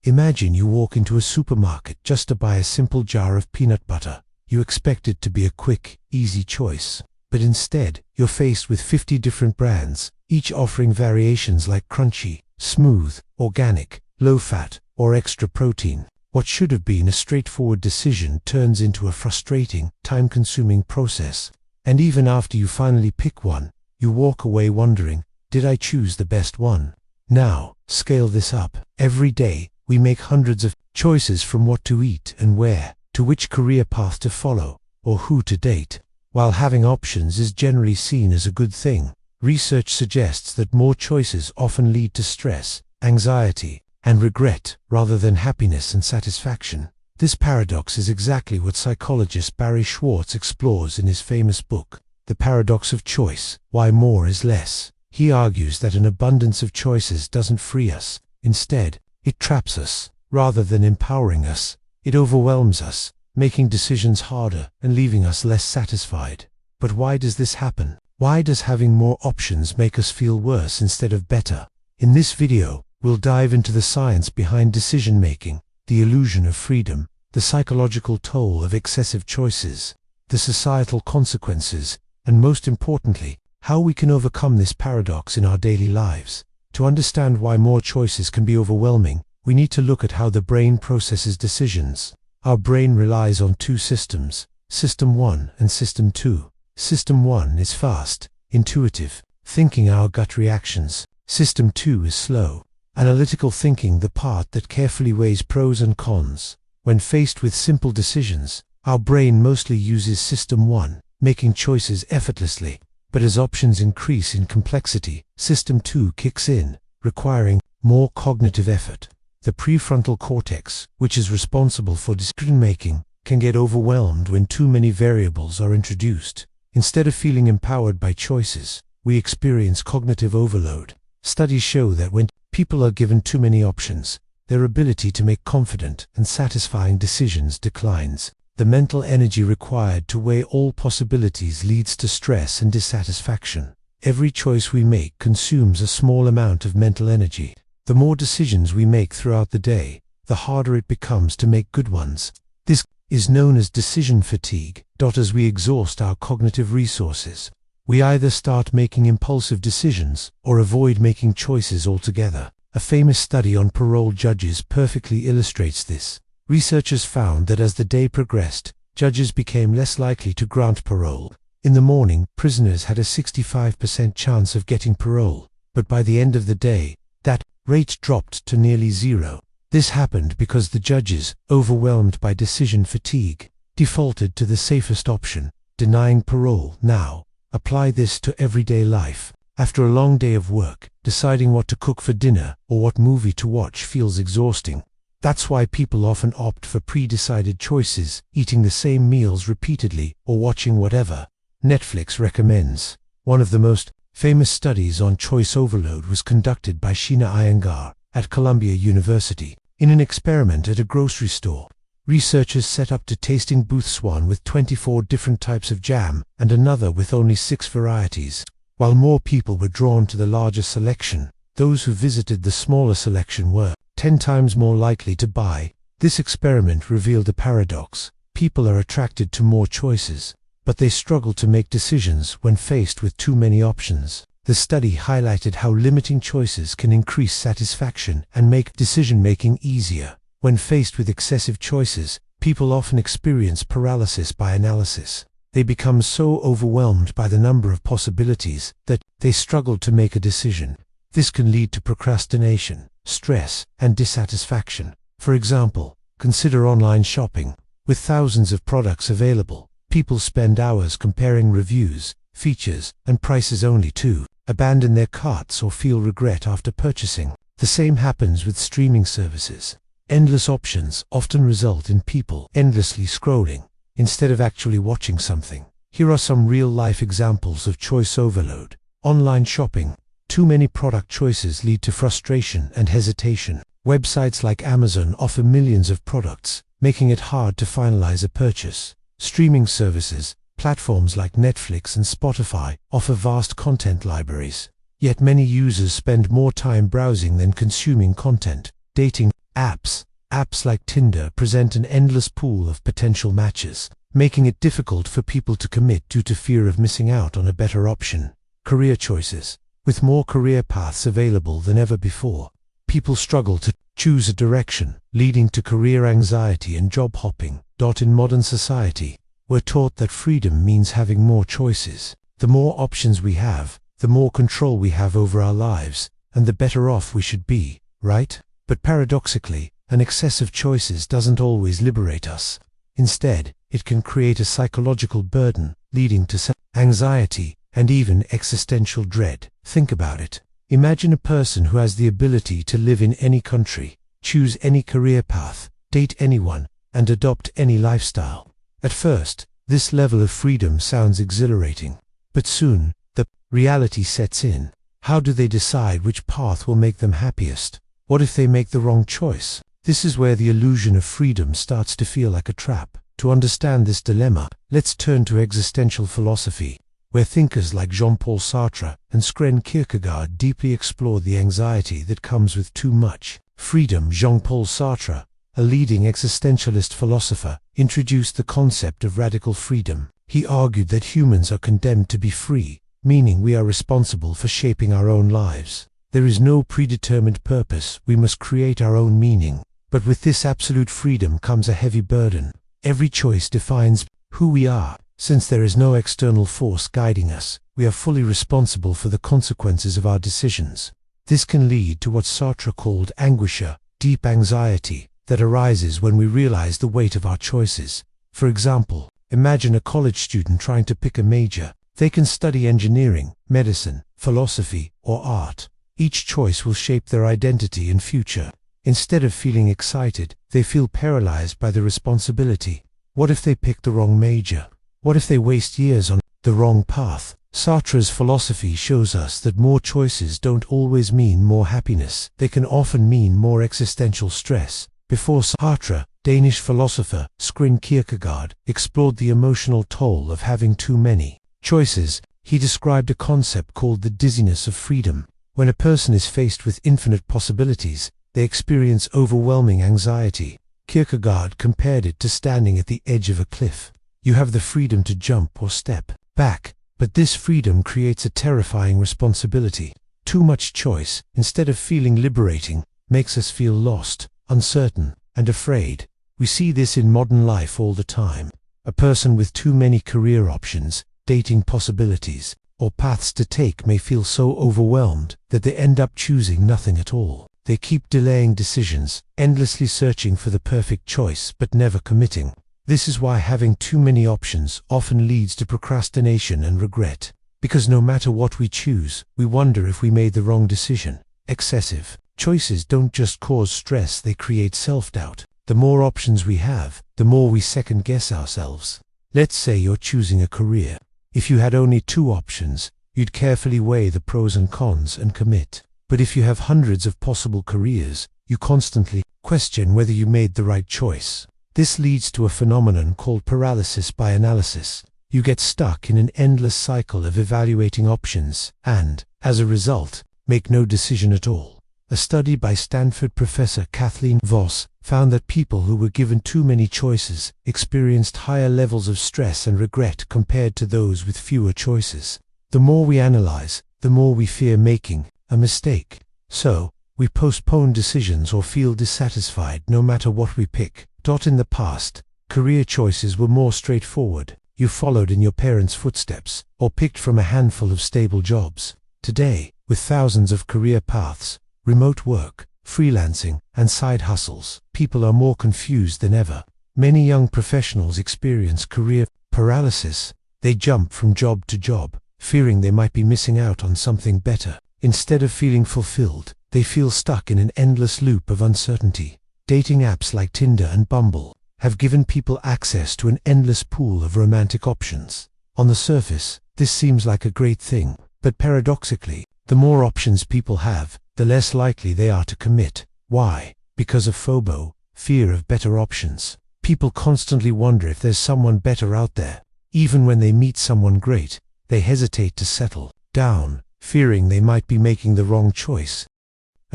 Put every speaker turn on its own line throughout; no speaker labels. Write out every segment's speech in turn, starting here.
Imagine you walk into a supermarket just to buy a simple jar of peanut butter. You expect it to be a quick, easy choice. But instead, you're faced with 50 different brands, each offering variations like crunchy, smooth, organic, low-fat, or extra protein. What should have been a straightforward decision turns into a frustrating, time-consuming process. And even after you finally pick one, you walk away wondering, did I choose the best one? Now, scale this up. Every day, we make hundreds of choices, from what to eat and where, to which career path to follow, or who to date. While having options is generally seen as a good thing, research suggests that more choices often lead to stress, anxiety, and regret, rather than happiness and satisfaction. This paradox is exactly what psychologist Barry Schwartz explores in his famous book, The Paradox of Choice: Why More is Less. He argues that an abundance of choices doesn't free us. Instead, it traps us. Rather than empowering us, it overwhelms us, making decisions harder and leaving us less satisfied. But why does this happen? Why does having more options make us feel worse instead of better? In this video, we'll dive into the science behind decision-making, the illusion of freedom, the psychological toll of excessive choices, the societal consequences, and most importantly, how we can overcome this paradox in our daily lives. To understand why more choices can be overwhelming, we need to look at how the brain processes decisions. Our brain relies on two systems, System 1 and System 2. System 1 is fast, intuitive, thinking, our gut reactions. System 2 is slow, analytical thinking, the part that carefully weighs pros and cons. When faced with simple decisions, our brain mostly uses System 1, making choices effortlessly. But as options increase in complexity, System 2 kicks in, requiring more cognitive effort. The prefrontal cortex, which is responsible for decision-making, can get overwhelmed when too many variables are introduced. Instead of feeling empowered by choices, we experience cognitive overload. Studies show that when people are given too many options, their ability to make confident and satisfying decisions declines. The mental energy required to weigh all possibilities leads to stress and dissatisfaction. Every choice we make consumes a small amount of mental energy. The more decisions we make throughout the day, the harder it becomes to make good ones. This is known as decision fatigue. As we exhaust our cognitive resources, we either start making impulsive decisions or avoid making choices altogether. A famous study on parole judges perfectly illustrates this. Researchers found that as the day progressed, judges became less likely to grant parole. In the morning, prisoners had a 65% chance of getting parole, but by the end of the day, that rate dropped to nearly zero. This happened because the judges, overwhelmed by decision fatigue, defaulted to the safest option, denying parole. Now, apply this to everyday life. After a long day of work, deciding what to cook for dinner or what movie to watch feels exhausting. That's why people often opt for pre-decided choices, eating the same meals repeatedly or watching whatever Netflix recommends. One of the most famous studies on choice overload was conducted by Sheena Iyengar at Columbia University. In an experiment at a grocery store, researchers set up to tasting booths, one with 24 different types of jam and another with only 6 varieties. While more people were drawn to the larger selection, those who visited the smaller selection were 10 times more likely to buy. This experiment revealed a paradox. People are attracted to more choices, but they struggle to make decisions when faced with too many options. The study highlighted how limiting choices can increase satisfaction and make decision-making easier. When faced with excessive choices, people often experience paralysis by analysis. They become so overwhelmed by the number of possibilities that they struggle to make a decision. This can lead to procrastination, stress, and dissatisfaction. For example, consider online shopping. With thousands of products available, people spend hours comparing reviews, features, and prices only to abandon their carts or feel regret after purchasing. The same happens with streaming services. Endless options often result in people endlessly scrolling instead of actually watching something. Here are some real-life examples of choice overload. Online shopping. Too many product choices lead to frustration and hesitation. Websites like Amazon offer millions of products, making it hard to finalize a purchase. Streaming services, platforms like Netflix and Spotify, offer vast content libraries. Yet many users spend more time browsing than consuming content. Dating. Apps like Tinder present an endless pool of potential matches, making it difficult for people to commit due to fear of missing out on a better option. Career choices. With more career paths available than ever before, people struggle to choose a direction, leading to career anxiety and job hopping. In modern society, we're taught that freedom means having more choices. The more options we have, the more control we have over our lives, and the better off we should be, right? But paradoxically, an excess of choices doesn't always liberate us. Instead, it can create a psychological burden, leading to anxiety and even existential dread. Think about it. Imagine a person who has the ability to live in any country, choose any career path, date anyone, and adopt any lifestyle. At first, this level of freedom sounds exhilarating, but soon, the reality sets in. How do they decide which path will make them happiest? What if they make the wrong choice? This is where the illusion of freedom starts to feel like a trap. To understand this dilemma, let's turn to existential philosophy, where thinkers like Jean-Paul Sartre and Søren Kierkegaard deeply explore the anxiety that comes with too much freedom. Jean-Paul Sartre, a leading existentialist philosopher, introduced the concept of radical freedom. He argued that humans are condemned to be free, meaning we are responsible for shaping our own lives. There is no predetermined purpose, we must create our own meaning. But with this absolute freedom comes a heavy burden. Every choice defines who we are. Since there is no external force guiding us, we are fully responsible for the consequences of our decisions. This can lead to what Sartre called anguisha, deep anxiety, that arises when we realize the weight of our choices. For example, imagine a college student trying to pick a major. They can study engineering, medicine, philosophy, or art. Each choice will shape their identity and future. Instead of feeling excited, they feel paralyzed by the responsibility. What if they pick the wrong major? What if they waste years on the wrong path? Sartre's philosophy shows us that more choices don't always mean more happiness. They can often mean more existential stress. Before Sartre, Danish philosopher Søren Kierkegaard explored the emotional toll of having too many choices. He described a concept called the dizziness of freedom. When a person is faced with infinite possibilities, they experience overwhelming anxiety. Kierkegaard compared it to standing at the edge of a cliff. You have the freedom to jump or step back, but this freedom creates a terrifying responsibility. Too much choice, instead of feeling liberating, makes us feel lost, uncertain, and afraid. We see this in modern life all the time. A person with too many career options, dating possibilities, or paths to take may feel so overwhelmed that they end up choosing nothing at all. They keep delaying decisions, endlessly searching for the perfect choice but never committing. This is why having too many options often leads to procrastination and regret. Because no matter what we choose, we wonder if we made the wrong decision. Excessive choices don't just cause stress, they create self-doubt. The more options we have, the more we second-guess ourselves. Let's say you're choosing a career. If you had only 2 options, you'd carefully weigh the pros and cons and commit. But if you have hundreds of possible careers, you constantly question whether you made the right choice. This leads to a phenomenon called paralysis by analysis. You get stuck in an endless cycle of evaluating options and, as a result, make no decision at all. A study by Stanford professor Kathleen Voss found that people who were given too many choices experienced higher levels of stress and regret compared to those with fewer choices. The more we analyze, the more we fear making a mistake. So, we postpone decisions or feel dissatisfied no matter what we pick. In the past, career choices were more straightforward. You followed in your parents' footsteps, or picked from a handful of stable jobs. Today, with thousands of career paths, remote work, freelancing, and side hustles, people are more confused than ever. Many young professionals experience career paralysis. They jump from job to job, fearing they might be missing out on something better. Instead of feeling fulfilled, they feel stuck in an endless loop of uncertainty. Dating apps like Tinder and Bumble have given people access to an endless pool of romantic options. On the surface, this seems like a great thing, but paradoxically, the more options people have, the less likely they are to commit. Why? Because of FOMO, fear of better options. People constantly wonder if there's someone better out there. Even when they meet someone great, they hesitate to settle down, fearing they might be making the wrong choice.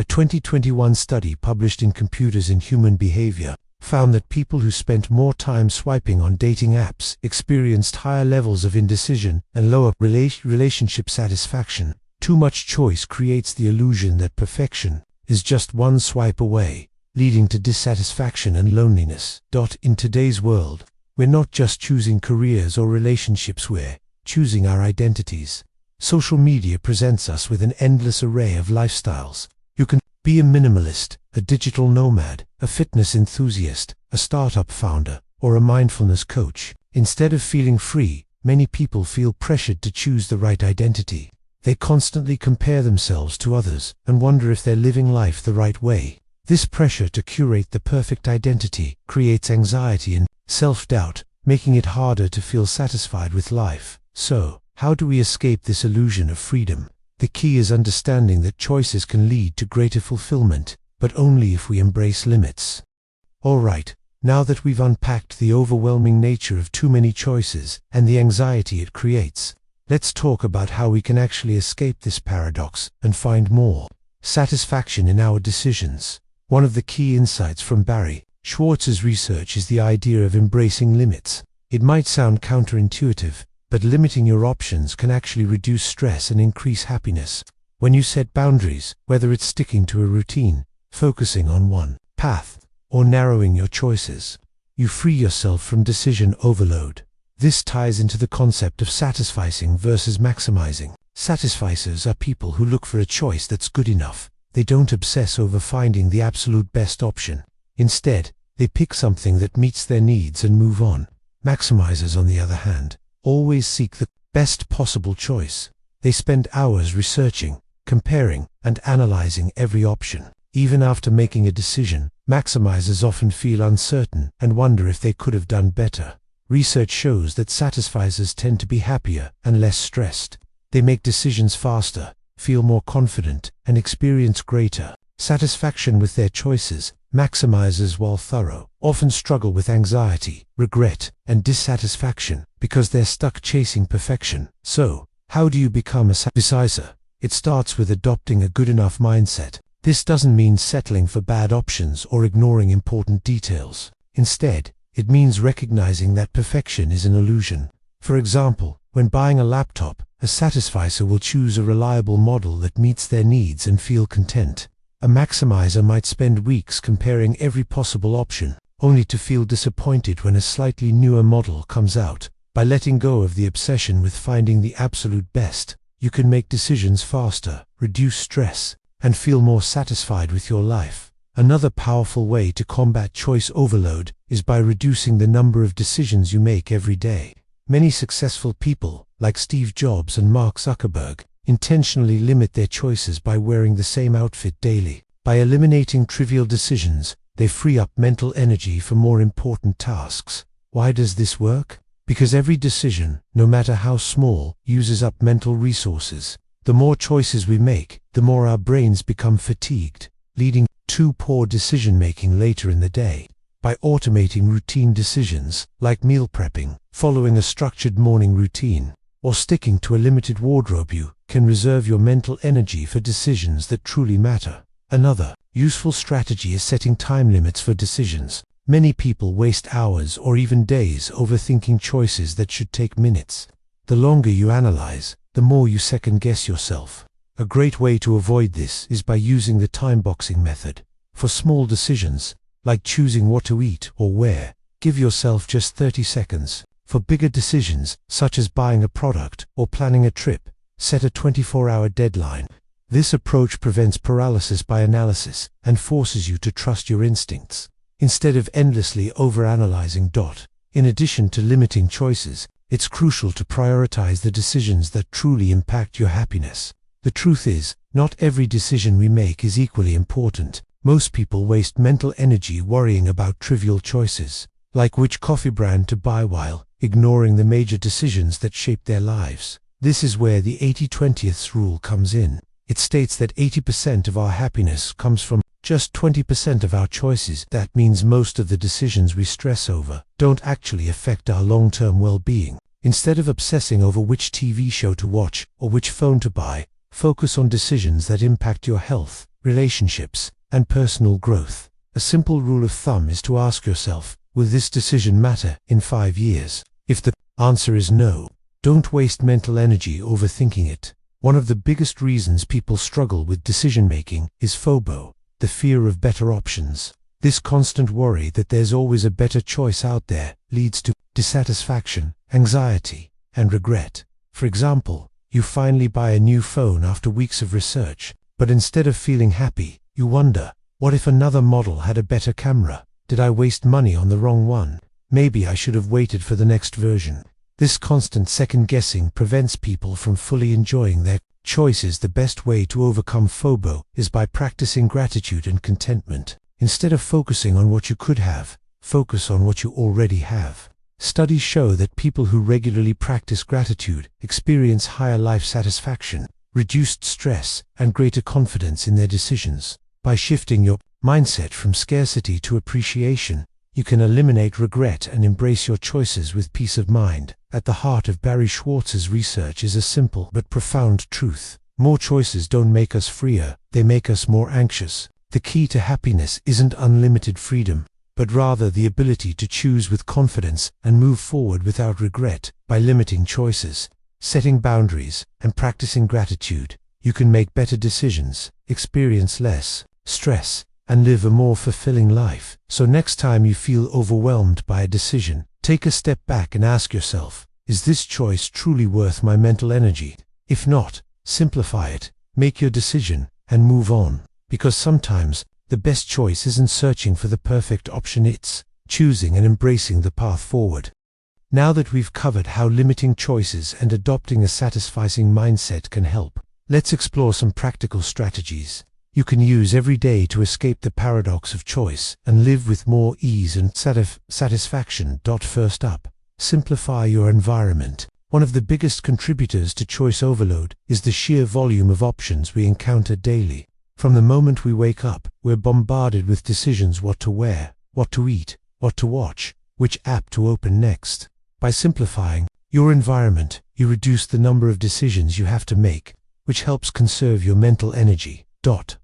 A 2021 study published in Computers and Human Behavior found that people who spent more time swiping on dating apps experienced higher levels of indecision and lower relationship satisfaction. Too much choice creates the illusion that perfection is just one swipe away, leading to dissatisfaction and loneliness. In today's world, we're not just choosing careers or relationships, we're choosing our identities. Social media presents us with an endless array of lifestyles. You can be a minimalist, a digital nomad, a fitness enthusiast, a startup founder, or a mindfulness coach. Instead of feeling free, many people feel pressured to choose the right identity. They constantly compare themselves to others and wonder if they're living life the right way. This pressure to curate the perfect identity creates anxiety and self-doubt, making it harder to feel satisfied with life. So, how do we escape this illusion of freedom? The key is understanding that choices can lead to greater fulfillment, but only if we embrace limits. Alright, now that we've unpacked the overwhelming nature of too many choices and the anxiety it creates, let's talk about how we can actually escape this paradox and find more satisfaction in our decisions. One of the key insights from Barry Schwartz's research is the idea of embracing limits. It might sound counterintuitive, but limiting your options can actually reduce stress and increase happiness. When you set boundaries, whether it's sticking to a routine, focusing on one path, or narrowing your choices, you free yourself from decision overload. This ties into the concept of satisficing versus maximizing. Satisficers are people who look for a choice that's good enough. They don't obsess over finding the absolute best option. Instead, they pick something that meets their needs and move on. Maximizers, on the other hand, always seek the best possible choice. They spend hours researching, comparing, and analyzing every option. Even after making a decision, maximizers often feel uncertain and wonder if they could have done better. Research shows that satisficers tend to be happier and less stressed. They make decisions faster, feel more confident, and experience greater satisfaction with their choices. Maximizers, while thorough, often struggle with anxiety, regret, and dissatisfaction because they're stuck chasing perfection. So, how do you become a satisficer? It starts with adopting a good enough mindset. This doesn't mean settling for bad options or ignoring important details. Instead, it means recognizing that perfection is an illusion. For example, when buying a laptop, a satisficer will choose a reliable model that meets their needs and feel content. A maximizer might spend weeks comparing every possible option, only to feel disappointed when a slightly newer model comes out. By letting go of the obsession with finding the absolute best, you can make decisions faster, reduce stress, and feel more satisfied with your life. Another powerful way to combat choice overload is by reducing the number of decisions you make every day. Many successful people, like Steve Jobs and Mark Zuckerberg, intentionally limit their choices by wearing the same outfit daily. By eliminating trivial decisions, they free up mental energy for more important tasks. Why does this work? Because every decision, no matter how small, uses up mental resources. The more choices we make, the more our brains become fatigued, leading to poor decision-making later in the day. By automating routine decisions, like meal prepping, following a structured morning routine, or sticking to a limited wardrobe, you can reserve your mental energy for decisions that truly matter. Another useful strategy is setting time limits for decisions. Many people waste hours or even days overthinking choices that should take minutes. The longer you analyze, the more you second-guess yourself. A great way to avoid this is by using the time-boxing method. For small decisions, like choosing what to eat or wear, give yourself just 30 seconds. For bigger decisions, such as buying a product or planning a trip, set a 24-hour deadline. This approach prevents paralysis by analysis and forces you to trust your instincts, instead of endlessly overanalyzing. In addition to limiting choices, it's crucial to prioritize the decisions that truly impact your happiness. The truth is, not every decision we make is equally important. Most people waste mental energy worrying about trivial choices, like which coffee brand to buy, while ignoring the major decisions that shape their lives. This is where the 80-20 rule comes in. It states that 80% of our happiness comes from just 20% of our choices. That means most of the decisions we stress over don't actually affect our long-term well-being. Instead of obsessing over which TV show to watch or which phone to buy, focus on decisions that impact your health, relationships, and personal growth. A simple rule of thumb is to ask yourself, will this decision matter in 5 years? If the answer is no, don't waste mental energy overthinking it. One of the biggest reasons people struggle with decision-making is FOBO, the fear of better options. This constant worry that there's always a better choice out there leads to dissatisfaction, anxiety, and regret. For example, you finally buy a new phone after weeks of research, but instead of feeling happy, you wonder, what if another model had a better camera? Did I waste money on the wrong one? Maybe I should have waited for the next version. This constant second-guessing prevents people from fully enjoying their choices. The best way to overcome FOBO is by practicing gratitude and contentment. Instead of focusing on what you could have, focus on what you already have. Studies show that people who regularly practice gratitude experience higher life satisfaction, reduced stress, and greater confidence in their decisions. By shifting your mindset from scarcity to appreciation, you can eliminate regret and embrace your choices with peace of mind. At the heart of Barry Schwartz's research is a simple but profound truth. More choices don't make us freer, they make us more anxious. The key to happiness isn't unlimited freedom, but rather the ability to choose with confidence and move forward without regret. By limiting choices, setting boundaries, and practicing gratitude, you can make better decisions, experience less stress, and live a more fulfilling life. So next time you feel overwhelmed by a decision, take a step back and ask yourself, is this choice truly worth my mental energy? If not, simplify it, make your decision, and move on. Because sometimes, the best choice isn't searching for the perfect option, it's choosing and embracing the path forward. Now that we've covered how limiting choices and adopting a satisfying mindset can help, let's explore some practical strategies you can use every day to escape the paradox of choice and live with more ease and satisfaction. First up, simplify your environment. One of the biggest contributors to choice overload is the sheer volume of options we encounter daily. From the moment we wake up, we're bombarded with decisions: what to wear, what to eat, what to watch, which app to open next. By simplifying your environment, you reduce the number of decisions you have to make, which helps conserve your mental energy.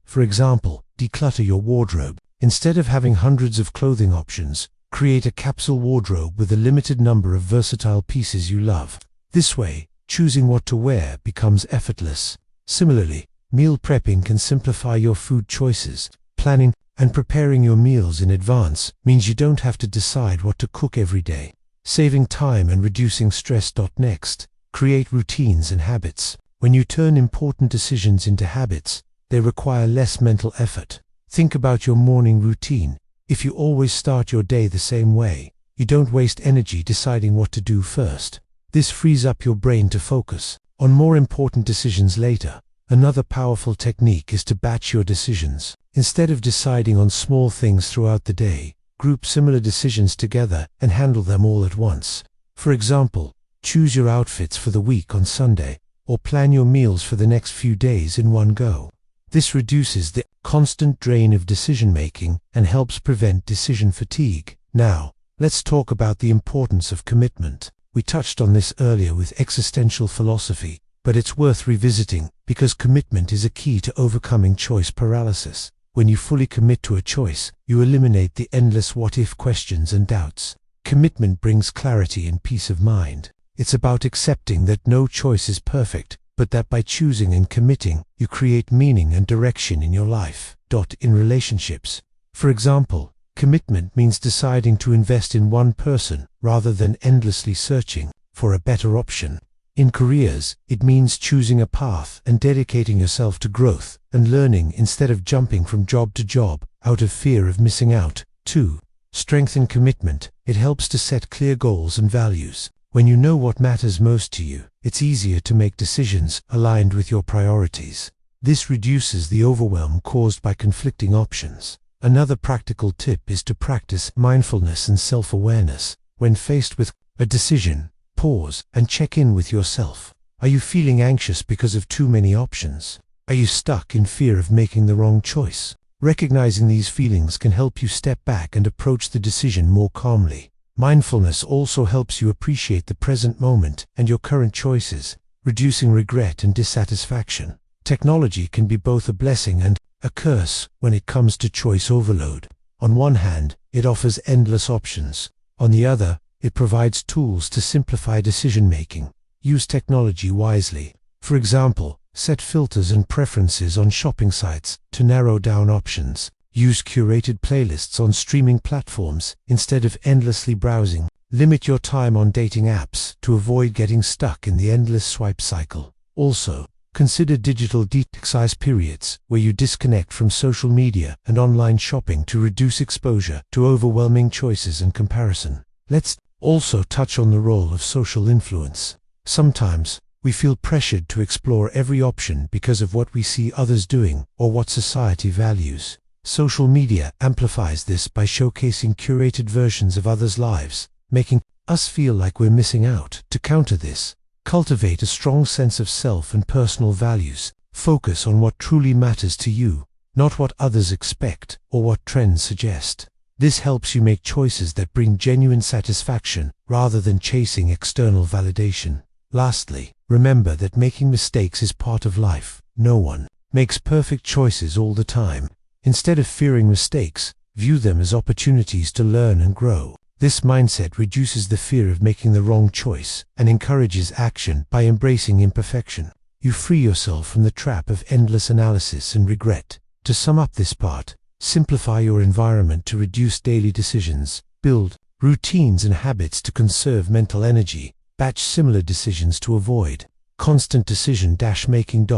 For example, declutter your wardrobe. Instead of having hundreds of clothing options, create a capsule wardrobe with a limited number of versatile pieces you love. This way, choosing what to wear becomes effortless. Similarly, meal prepping can simplify your food choices. Planning and preparing your meals in advance means you don't have to decide what to cook every day, saving time and reducing stress. Next, create routines and habits. When you turn important decisions into habits, they require less mental effort. Think about your morning routine. If you always start your day the same way, you don't waste energy deciding what to do first. This frees up your brain to focus on more important decisions later. Another powerful technique is to batch your decisions. Instead of deciding on small things throughout the day, group similar decisions together and handle them all at once. For example, choose your outfits for the week on Sunday, or plan your meals for the next few days in one go. This reduces the constant drain of decision-making and helps prevent decision fatigue. Now, let's talk about the importance of commitment. We touched on this earlier with existential philosophy, but it's worth revisiting because commitment is a key to overcoming choice paralysis. When you fully commit to a choice, you eliminate the endless what-if questions and doubts. Commitment brings clarity and peace of mind. It's about accepting that no choice is perfect, but that by choosing and committing, you create meaning and direction in your life. In relationships, for example, commitment means deciding to invest in one person rather than endlessly searching for a better option. In careers, it means choosing a path and dedicating yourself to growth and learning instead of jumping from job to job out of fear of missing out. 2. Strengthen commitment. It helps to set clear goals and values. When you know what matters most to you, it's easier to make decisions aligned with your priorities. This reduces the overwhelm caused by conflicting options. Another practical tip is to practice mindfulness and self-awareness. When faced with a decision, pause and check in with yourself. Are you feeling anxious because of too many options? Are you stuck in fear of making the wrong choice? Recognizing these feelings can help you step back and approach the decision more calmly. Mindfulness also helps you appreciate the present moment and your current choices, reducing regret and dissatisfaction. Technology can be both a blessing and a curse when it comes to choice overload. On one hand, it offers endless options. On the other, it provides tools to simplify decision-making. Use technology wisely. For example, set filters and preferences on shopping sites to narrow down options. Use curated playlists on streaming platforms instead of endlessly browsing. Limit your time on dating apps to avoid getting stuck in the endless swipe cycle. Also, consider digital detox periods where you disconnect from social media and online shopping to reduce exposure to overwhelming choices and comparison. Let's also touch on the role of social influence. Sometimes, we feel pressured to explore every option because of what we see others doing or what society values. Social media amplifies this by showcasing curated versions of others' lives, making us feel like we're missing out. To counter this, cultivate a strong sense of self and personal values. Focus on what truly matters to you, not what others expect or what trends suggest. This helps you make choices that bring genuine satisfaction rather than chasing external validation. Lastly, remember that making mistakes is part of life. No one makes perfect choices all the time. Instead of fearing mistakes, view them as opportunities to learn and grow. This mindset reduces the fear of making the wrong choice and encourages action by embracing imperfection. You free yourself from the trap of endless analysis and regret. To sum up this part, simplify your environment to reduce daily decisions, build routines and habits to conserve mental energy, batch similar decisions to avoid constant decision-making.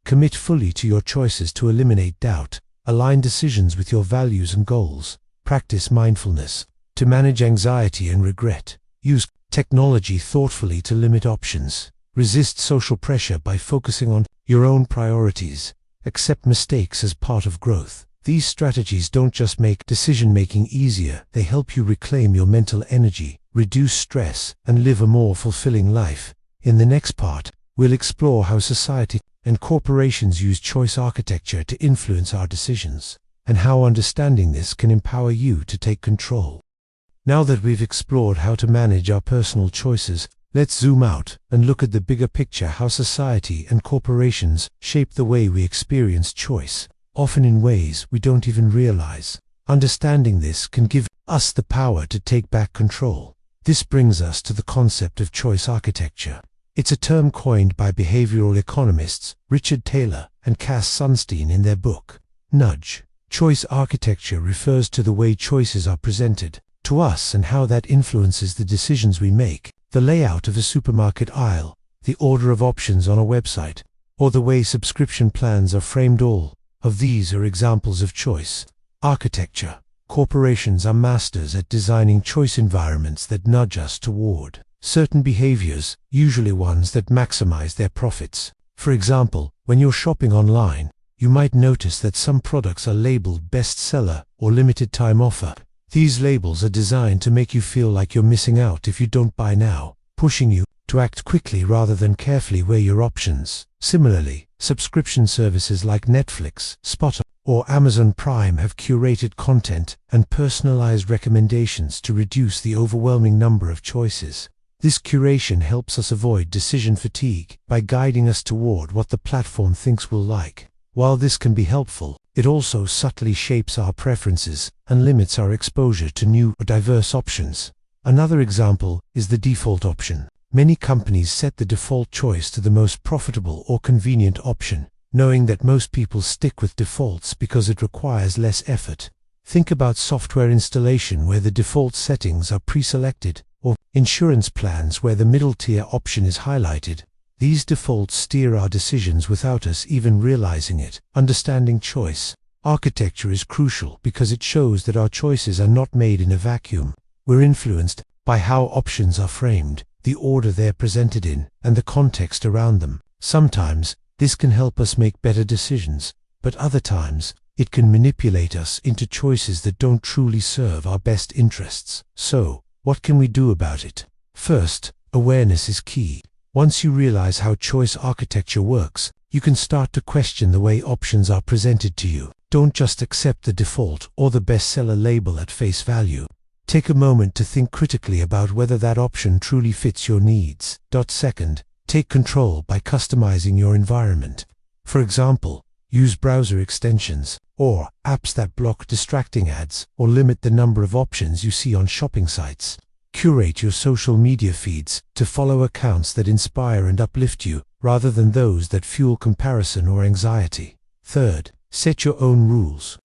Commit fully to your choices to eliminate doubt. Align decisions with your values and goals. Practice mindfulness to manage anxiety and regret. Use technology thoughtfully to limit options. Resist social pressure by focusing on your own priorities. Accept mistakes as part of growth. These strategies don't just make decision-making easier, they help you reclaim your mental energy, reduce stress, and live a more fulfilling life. In the next part, we'll explore how society and corporations use choice architecture to influence our decisions, and how understanding this can empower you to take control. Now that we've explored how to manage our personal choices, let's zoom out and look at the bigger picture: how society and corporations shape the way we experience choice, often in ways we don't even realize. Understanding this can give us the power to take back control. This brings us to the concept of choice architecture. It's a term coined by behavioral economists Richard Taylor and Cass Sunstein in their book, Nudge. Choice architecture refers to the way choices are presented to us and how that influences the decisions we make. The layout of a supermarket aisle, the order of options on a website, or the way subscription plans are framed, all of these are examples of choice architecture. Corporations are masters at designing choice environments that nudge us toward certain behaviors, usually ones that maximize their profits. For example, when you're shopping online, you might notice that some products are labeled bestseller or limited time offer. These labels are designed to make you feel like you're missing out if you don't buy now, pushing you to act quickly rather than carefully weigh your options. Similarly, subscription services like Netflix, Spotify, or Amazon Prime have curated content and personalized recommendations to reduce the overwhelming number of choices. This curation helps us avoid decision fatigue by guiding us toward what the platform thinks we'll like. While this can be helpful, it also subtly shapes our preferences and limits our exposure to new or diverse options. Another example is the default option. Many companies set the default choice to the most profitable or convenient option, knowing that most people stick with defaults because it requires less effort. Think about software installation where the default settings are pre-selected, or insurance plans where the middle tier option is highlighted. These defaults steer our decisions without us even realizing it. Understanding choice architecture is crucial because it shows that our choices are not made in a vacuum. We're influenced by how options are framed, the order they're presented in, and the context around them. Sometimes, this can help us make better decisions, but other times, it can manipulate us into choices that don't truly serve our best interests. So, what can we do about it? First, awareness is key. Once you realize how choice architecture works, you can start to question the way options are presented to you. Don't just accept the default or the bestseller label at face value. Take a moment to think critically about whether that option truly fits your needs. Second, take control by customizing your environment. For example, Use browser extensions or apps that block distracting ads or limit the number of options you see on shopping sites. Curate your social media feeds to follow accounts that inspire and uplift you, rather than those that fuel comparison or anxiety. Third, set your own rules.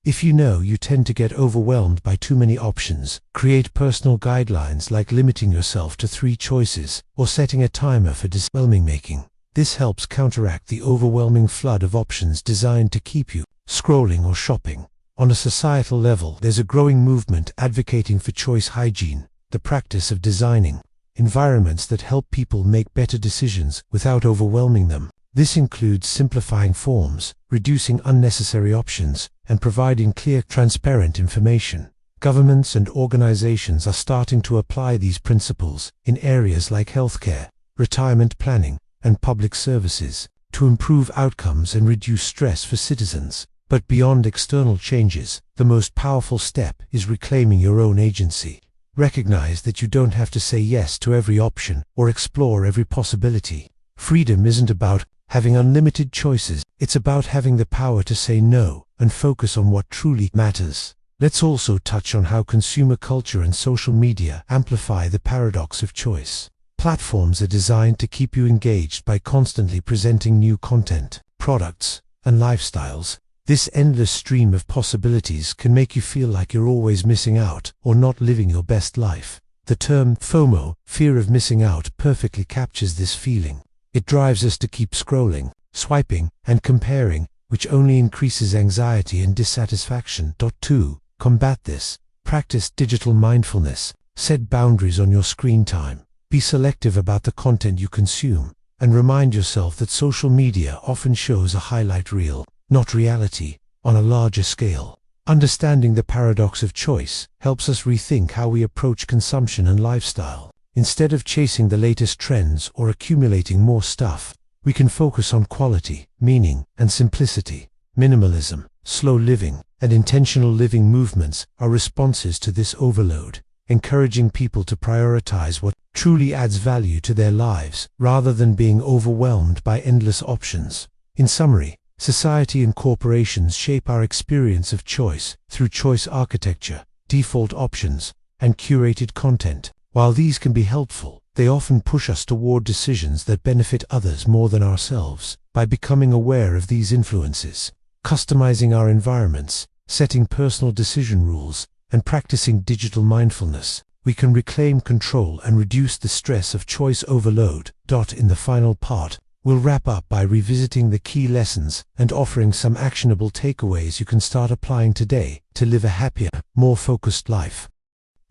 If you know you tend to get overwhelmed by too many options, create personal guidelines like limiting yourself to 3 choices or setting a timer for DecisionMaking. This helps counteract the overwhelming flood of options designed to keep you scrolling or shopping. On a societal level, there's a growing movement advocating for choice hygiene, the practice of designing environments that help people make better decisions without overwhelming them. This includes simplifying forms, reducing unnecessary options, and providing clear, transparent information. Governments and organizations are starting to apply these principles in areas like healthcare, retirement planning, and public services to improve outcomes and reduce stress for citizens. But beyond external changes, the most powerful step is reclaiming your own agency. Recognize that you don't have to say yes to every option or explore every possibility. Freedom isn't about having unlimited choices, it's about having the power to say no and focus on what truly matters. Let's also touch on how consumer culture and social media amplify the paradox of choice. Platforms are designed to keep you engaged by constantly presenting new content, products, and lifestyles. This endless stream of possibilities can make you feel like you're always missing out or not living your best life. The term FOMO, fear of missing out, perfectly captures this feeling. It drives us to keep scrolling, swiping, and comparing, which only increases anxiety and dissatisfaction. 2. Combat this. Practice digital mindfulness. Set boundaries on your screen time. Be selective about the content you consume, and remind yourself that social media often shows a highlight reel, not reality, on a larger scale. Understanding the paradox of choice helps us rethink how we approach consumption and lifestyle. Instead of chasing the latest trends or accumulating more stuff, we can focus on quality, meaning, and simplicity. Minimalism, slow living, and intentional living movements are responses to this overload, encouraging people to prioritize what truly adds value to their lives, rather than being overwhelmed by endless options. In summary, society and corporations shape our experience of choice through choice architecture, default options, and curated content. While these can be helpful, they often push us toward decisions that benefit others more than ourselves. By becoming aware of these influences, customizing our environments, setting personal decision rules, and practicing digital mindfulness, we can reclaim control and reduce the stress of choice overload. In the final part, we'll wrap up by revisiting the key lessons and offering some actionable takeaways you can start applying today to live a happier, more focused life.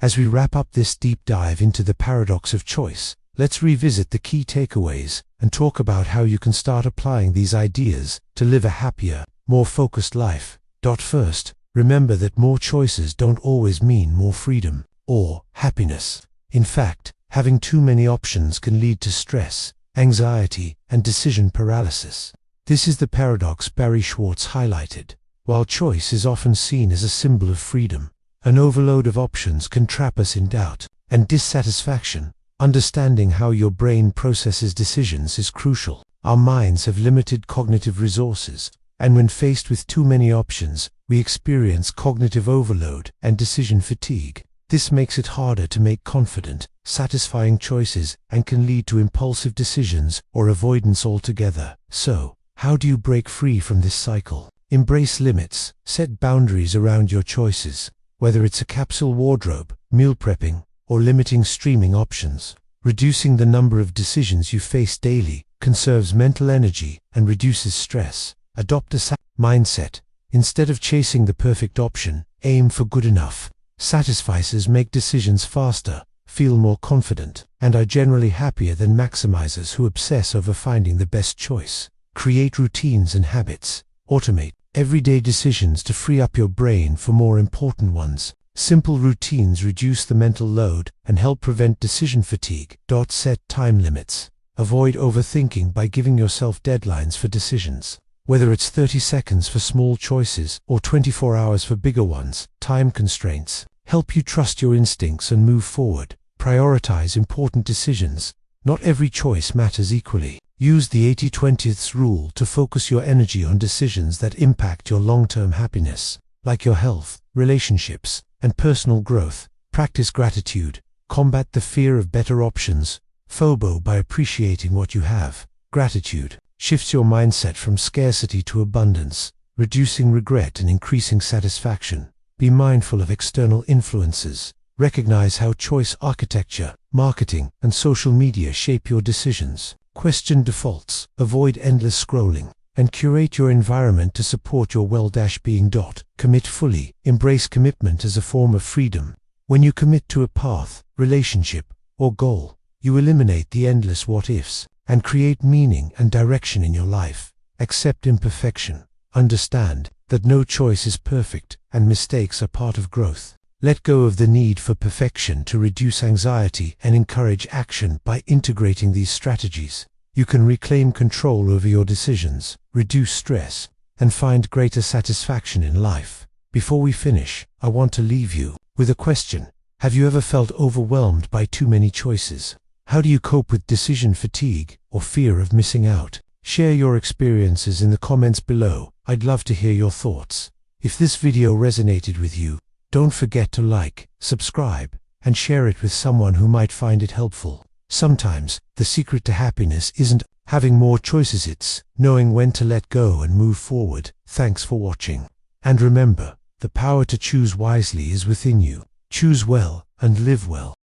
As we wrap up this deep dive into the paradox of choice, let's revisit the key takeaways and talk about how you can start applying these ideas to live a happier, more focused life. First, remember that more choices don't always mean more freedom or happiness. In fact, having too many options can lead to stress, anxiety, and decision paralysis. This is the paradox Barry Schwartz highlighted. While choice is often seen as a symbol of freedom, an overload of options can trap us in doubt and dissatisfaction. Understanding how your brain processes decisions is crucial. Our minds have limited cognitive resources, and when faced with too many options, we experience cognitive overload and decision fatigue. This makes it harder to make confident, satisfying choices and can lead to impulsive decisions or avoidance altogether. So, how do you break free from this cycle? Embrace limits. Set boundaries around your choices. Whether it's a capsule wardrobe, meal prepping, or limiting streaming options, reducing the number of decisions you face daily conserves mental energy and reduces stress. Adopt a mindset. Instead of chasing the perfect option, aim for good enough. Satisficers make decisions faster, feel more confident, and are generally happier than maximizers who obsess over finding the best choice. Create routines and habits. Automate everyday decisions to free up your brain for more important ones. Simple routines reduce the mental load and help prevent decision fatigue. Set time limits. Avoid overthinking by giving yourself deadlines for decisions. Whether it's 30 seconds for small choices or 24 hours for bigger ones, time constraints help you trust your instincts and move forward. Prioritize important decisions. Not every choice matters equally. Use the 80/20 rule to focus your energy on decisions that impact your long-term happiness, like your health, relationships, and personal growth. Practice gratitude. Combat the fear of better options, FOBO, by appreciating what you have. Gratitude shifts your mindset from scarcity to abundance, reducing regret and increasing satisfaction. Be mindful of external influences. Recognize how choice architecture, marketing, and social media shape your decisions. Question defaults. Avoid endless scrolling, and curate your environment to support your well-being. Commit fully. Embrace commitment as a form of freedom. When you commit to a path, relationship, or goal, you eliminate the endless what-ifs and create meaning and direction in your life. Accept imperfection. Understand that no choice is perfect and mistakes are part of growth. Let go of the need for perfection to reduce anxiety and encourage action. By integrating these strategies, you can reclaim control over your decisions, reduce stress, and find greater satisfaction in life. Before we finish, I want to leave you with a question. Have you ever felt overwhelmed by too many choices? How do you cope with decision fatigue or fear of missing out? Share your experiences in the comments below. I'd love to hear your thoughts. If this video resonated with you, don't forget to like, subscribe, and share it with someone who might find it helpful. Sometimes, the secret to happiness isn't having more choices, it's knowing when to let go and move forward. Thanks for watching. And remember, the power to choose wisely is within you. Choose well and live well.